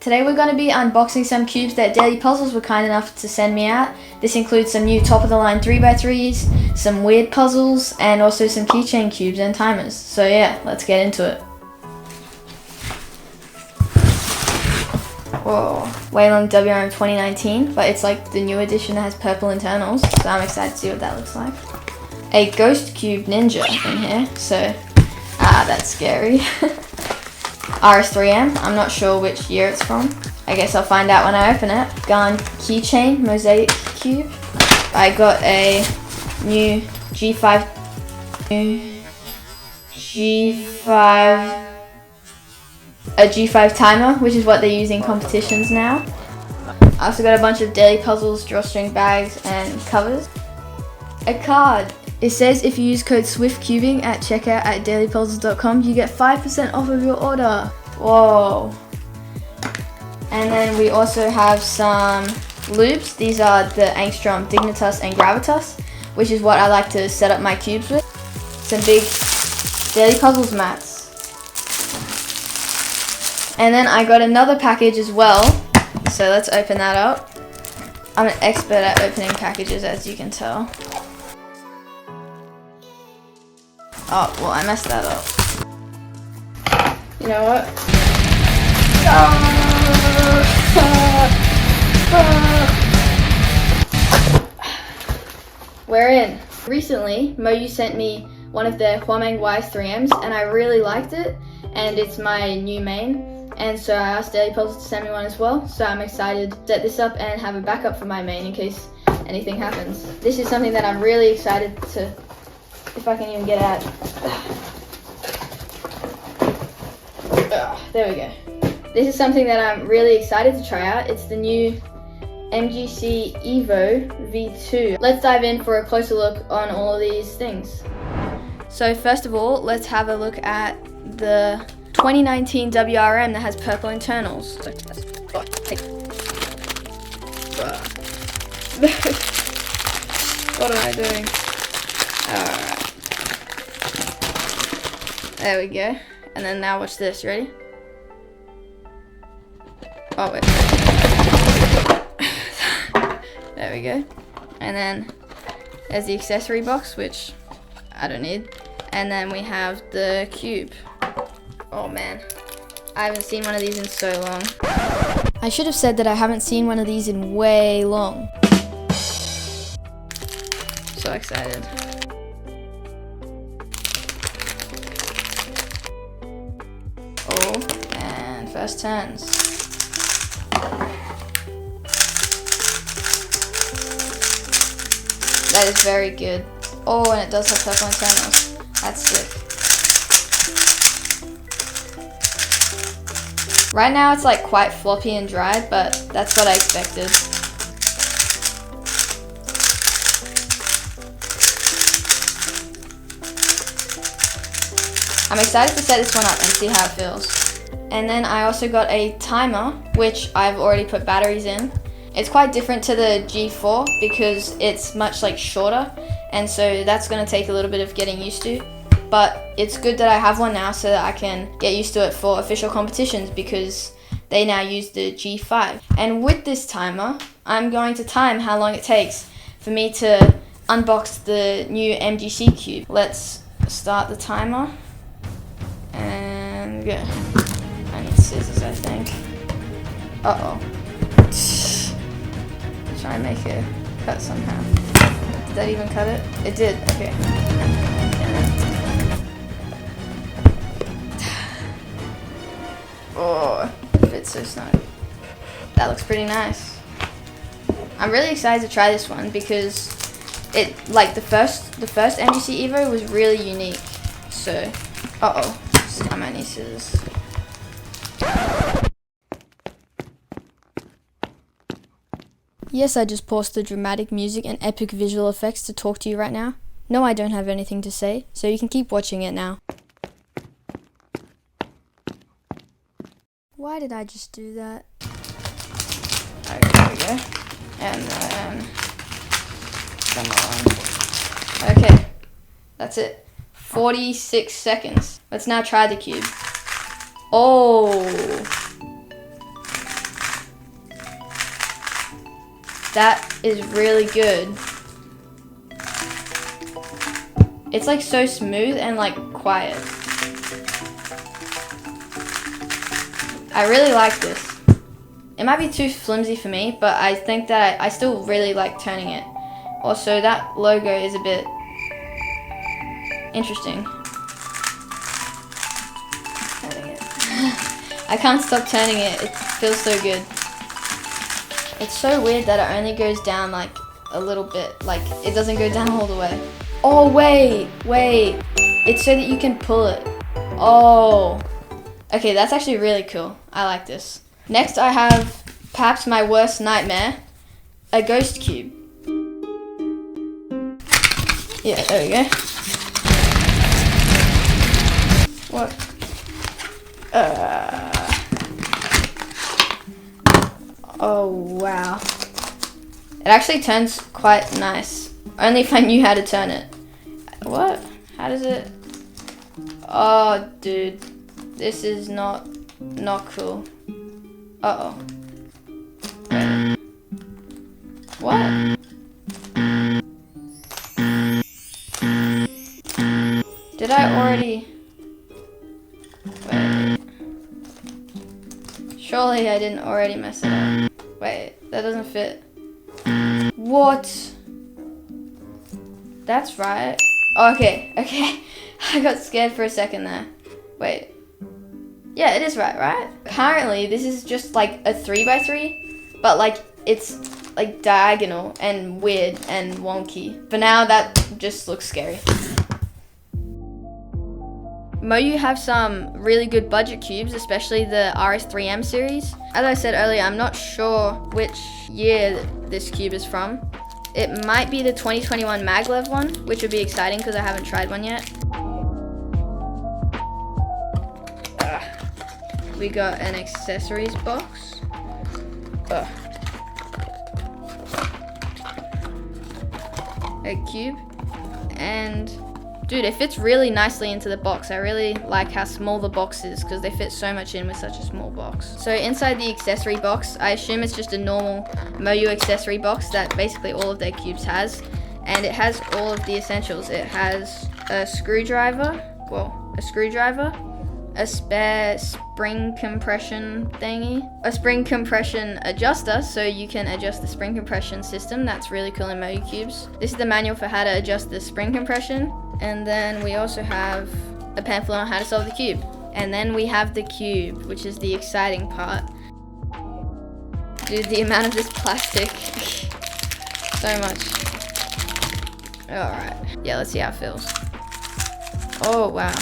Today we're going to be unboxing some cubes that Daily Puzzles were kind enough to send me out. This includes some new top of the line 3x3s, some weird puzzles, and also some keychain cubes and timers. So yeah, let's get into it. Whoa, Wayland WRM 2019, but it's like the new edition that has purple internals, so I'm excited to see what that looks like. A Ghost Cube Ninja in here, so that's scary. YS3M, I'm not sure which year it's from. I guess I'll find out when I open it. Gun Keychain Mosaic Cube. I got a new G5 timer, which is what they use in competitions now. I also got a bunch of Daily Puzzles, drawstring bags, and covers. A card. It says if you use code SWIFTCUBING at checkout at dailypuzzles.com, you get 5% off of your order. Whoa. And then we also have some loops. These are the Angstrom Dignitas and Gravitas, which is what I like to set up my cubes with. Some big Daily Puzzles mats. And then I got another package as well, so let's open that up. I'm an expert at opening packages, as you can tell. Oh, well, I messed that up. You know what? We're in. Recently, Moyu sent me one of their HuaMeng YS3Ms, and I really liked it, and it's my new main, and so I asked Daily Puzzles to send me one as well, so I'm excited to set this up and have a backup for my main in case anything happens. This is something that I'm really excited to, if I can even get out. There we go. This is something that I'm really excited to try out. It's the new MGC Evo V2. Let's dive in for a closer look on all of these things. So first of all, let's have a look at the 2019 WRM that has purple internals. What am I doing? Alright. There we go. And then now watch this, ready? Oh wait. There we go. And then there's the accessory box, which I don't need. And then we have the cube. Oh man, I haven't seen one of these in so long. I should have said that I haven't seen one of these in way long. So excited. Oh, and first turns. That is very good. Oh, and it does have purple internals. That's sick. Right now it's like quite floppy and dried, but that's what I expected. I'm excited to set this one up and see how it feels. And then I also got a timer, which I've already put batteries in. It's quite different to the G4 because it's much like shorter, and so that's going to take a little bit of getting used to. But it's good that I have one now so that I can get used to it for official competitions because they now use the G5. And with this timer, I'm going to time how long it takes for me to unbox the new MGC cube. Let's start the timer. And go. I need scissors, I think. Uh-oh. Try and make a cut somehow. Did that even cut it? It did, okay. Oh, it fits so snug. That looks pretty nice. I'm really excited to try this one because it, like the first MGC Evo was really unique. So, uh-oh. I might need scissors. Yes, I just paused the dramatic music and epic visual effects to talk to you right now. No, I don't have anything to say, so you can keep watching it now. Why did I just do that? Okay, there we go. And then... come on. Okay, that's it. 46 seconds. Let's now try the cube. Oh. That is really good. It's like so smooth and like quiet. I really like this. It might be too flimsy for me, but I think that I still really like turning it. Also, that logo is a bit interesting. Turning it. I can't stop turning it. It feels so good. It's so weird that it only goes down like a little bit. Like, it doesn't go down all the way. Oh, wait. It's so that you can pull it. Oh. Okay, that's actually really cool. I like this. Next, I have perhaps my worst nightmare, a ghost cube. Yeah, there we go. What? Oh, wow. It actually turns quite nice. Only if I knew how to turn it. What? How does it? Oh, dude. This is not cool. Uh-oh. Wait. What? Did I already? Wait. Surely I didn't already mess it up. Wait, that doesn't fit. What? That's right. Oh, okay. I got scared for a second there. Wait. Yeah, it is right? Apparently, this is just like a 3x3, but like it's like diagonal and weird and wonky. For now, that just looks scary. MoYu have some really good budget cubes, especially the YS3M series. As I said earlier, I'm not sure which year this cube is from. It might be the 2021 MacLeod one, which would be exciting because I haven't tried one yet. We got an accessories box. A cube. And dude, it fits really nicely into the box. I really like how small the box is because they fit so much in with such a small box. So inside the accessory box, I assume it's just a normal MoYu accessory box that basically all of their cubes has. And it has all of the essentials. It has a screwdriver, a spare spring compression thingy, a spring compression adjuster so you can adjust the spring compression system. That's really cool in MoYu cubes. This is the manual for how to adjust the spring compression. And then we also have a pamphlet on how to solve the cube. And then we have the cube, which is the exciting part. Dude, the amount of this plastic, so much. Alright, yeah, let's see how it feels. Oh, wow.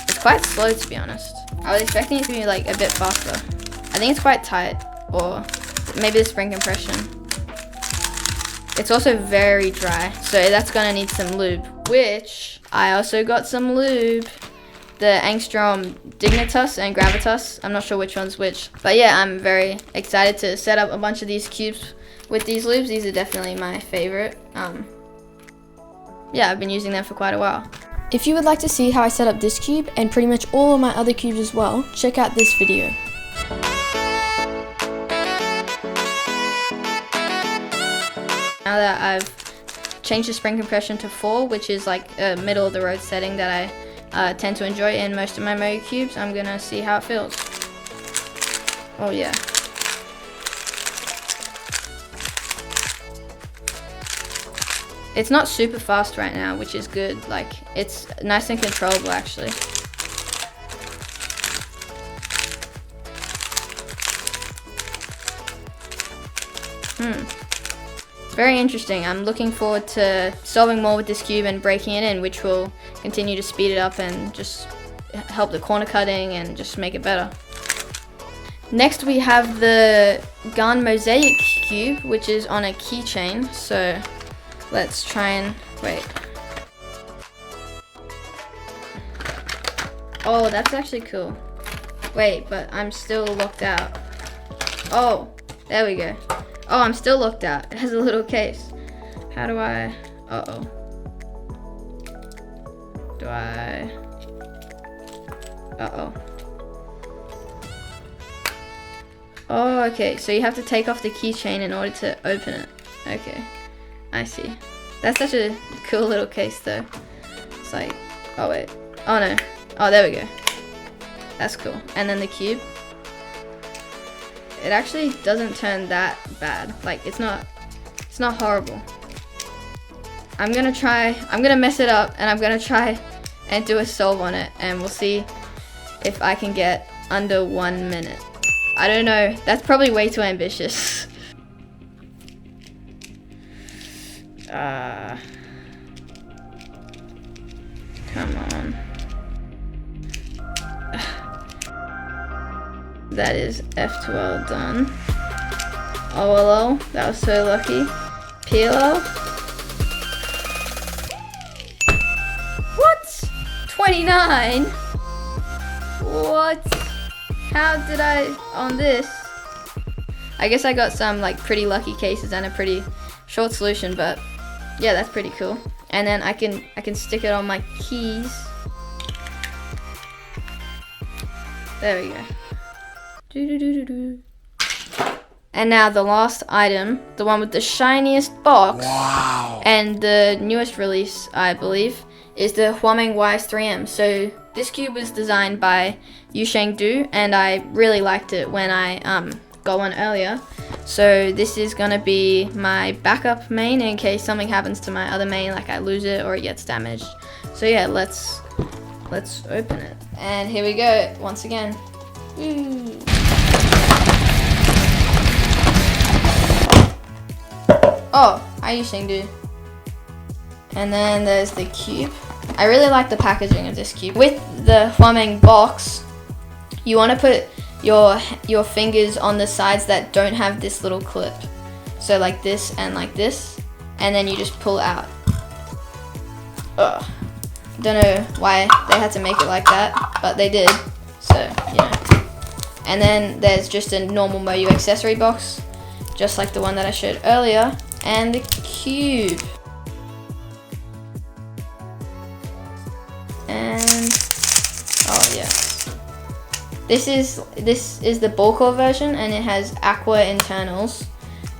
It's quite slow, to be honest. I was expecting it to be like a bit faster. I think it's quite tight, or maybe the spring compression. It's also very dry, so that's gonna need some lube, which I also got some lube. The Angstrom Dignitas and Gravitas. I'm not sure which one's which, but yeah, I'm very excited to set up a bunch of these cubes with these lubes. These are definitely my favorite. Yeah, I've been using them for quite a while. If you would like to see how I set up this cube and pretty much all of my other cubes as well, check out this video. Now that I've changed the spring compression to 4, which is like a middle of the road setting that I tend to enjoy in most of my MoYu cubes, I'm gonna see how it feels. Oh yeah. It's not super fast right now, which is good. Like, it's nice and controllable, actually. Very interesting. I'm looking forward to solving more with this cube and breaking it in, which will continue to speed it up and just help the corner cutting and just make it better. Next, we have the Gun Mosaic cube, which is on a keychain. So let's try and wait. Oh, that's actually cool. Wait, but I'm still locked out. Oh, there we go. Oh, I'm still locked out. It has a little case. How do I? Uh-oh. Do I? Uh-oh. Oh, okay. So you have to take off the keychain in order to open it. Okay, I see. That's such a cool little case though. It's like, oh wait, oh no, oh there we go. That's cool. And then the cube. It actually doesn't turn that bad. Like it's not horrible. I'm gonna mess it up and I'm gonna try and do a solve on it, and we'll see if I can get under 1 minute. I don't know, that's probably way too ambitious. Come on. That is F12 done. OLO, that was so lucky. PLO. What? 29? What? How did I on this? I guess I got some like pretty lucky cases and a pretty short solution, but yeah, that's pretty cool. And then I can stick it on my keys. There we go. And now the last item, the one with the shiniest box, and the newest release, I believe, is the HuaMeng YS3M. So this cube was designed by Du, and I really liked it when I got one earlier. So this is gonna be my backup main in case something happens to my other main, like I lose it or it gets damaged. So yeah, let's open it. And here we go, once again. Ooh. Oh, hi Du. And then there's the cube. I really like the packaging of this cube. With the HuaMeng box, you want to put your fingers on the sides that don't have this little clip. So like this, and then you just pull out. Ugh. Don't know why they had to make it like that, but they did. So, yeah. And then there's just a normal Moyu accessory box, just like the one that I showed earlier, and the cube. And oh yes, this is the ball core version, and it has aqua internals.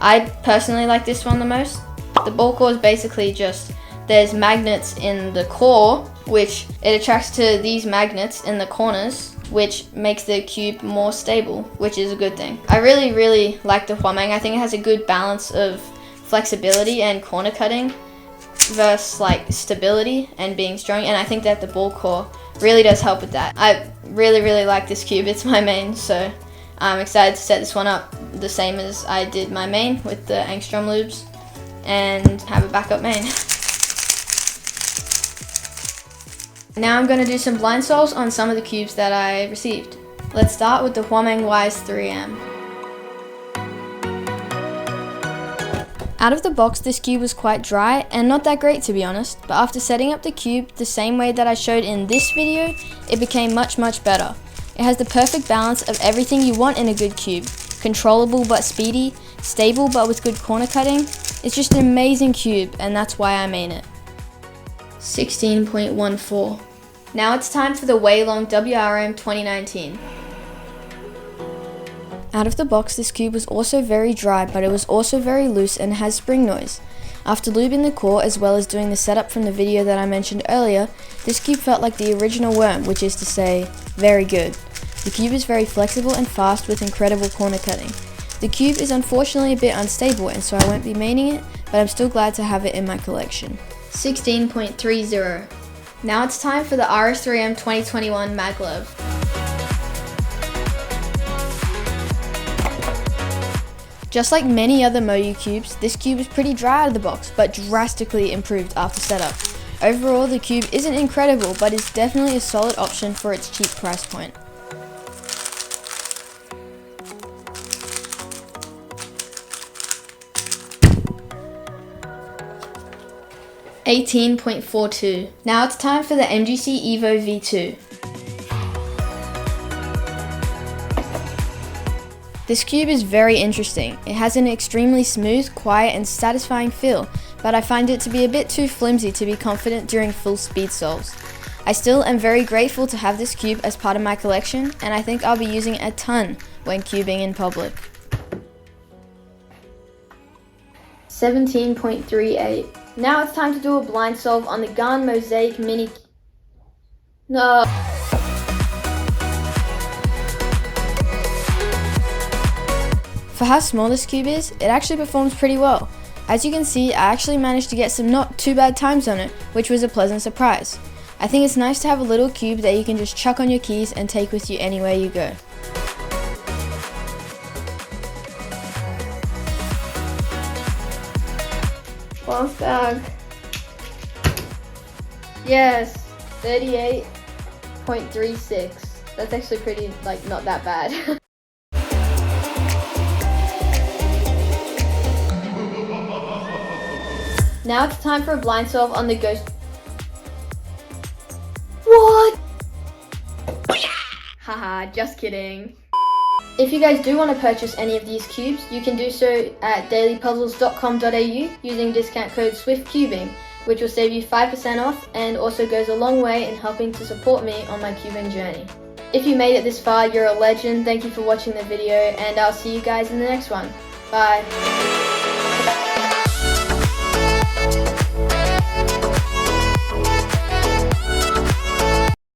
I personally like this one the most. The ball core is basically just, there's magnets in the core, which it attracts to these magnets in the corners, which makes the cube more stable, which is a good thing. I really like the HuaMeng. I think it has a good balance of flexibility and corner cutting versus like stability and being strong, and I think that the ball core really does help with that. I really like this cube. It's my main, so I'm excited to set this one up the same as I did my main with the angstrom loops, and have a backup main. Now I'm going to do some blind solves on some of the cubes that I received. Let's start with the HuaMeng YS3M. Out of the box, this cube was quite dry and not that great to be honest, but after setting up the cube the same way that I showed in this video, it became much better. It has the perfect balance of everything you want in a good cube. Controllable but speedy, stable but with good corner cutting. It's just an amazing cube, and that's why I main it. 16.14. Now it's time for the Waylong WRM 2019. Out of the box, this cube was also very dry, but it was also very loose and has spring noise. After lubing the core as well as doing the setup from the video that I mentioned earlier, this cube felt like the original worm, which is to say, very good. The cube is very flexible and fast with incredible corner cutting. The cube is unfortunately a bit unstable, and so I won't be maining it, but I'm still glad to have it in my collection. 16.30. Now it's time for the YS3M 2021 MacLeod. Just like many other Moyu cubes, this cube is pretty dry out of the box, but drastically improved after setup. Overall, the cube isn't incredible, but is definitely a solid option for its cheap price point. $18.42. Now it's time for the MGC Evo V2. This cube is very interesting. It has an extremely smooth, quiet and satisfying feel, but I find it to be a bit too flimsy to be confident during full speed solves. I still am very grateful to have this cube as part of my collection, and I think I'll be using it a ton when cubing in public. 17.38. Now it's time to do a blind solve on the GAN Mosaic Mini. No. For how small this cube is, it actually performs pretty well. As you can see, I actually managed to get some not too bad times on it, which was a pleasant surprise. I think it's nice to have a little cube that you can just chuck on your keys and take with you anywhere you go. Last bag. Yes, 38.36. That's actually pretty, not that bad. Now it's time for a blind solve on the ghost. What? Haha, just kidding. If you guys do want to purchase any of these cubes, you can do so at dailypuzzles.com.au using discount code SWIFTCUBING, which will save you 5% off and also goes a long way in helping to support me on my cubing journey. If you made it this far, you're a legend. Thank you for watching the video, and I'll see you guys in the next one. Bye.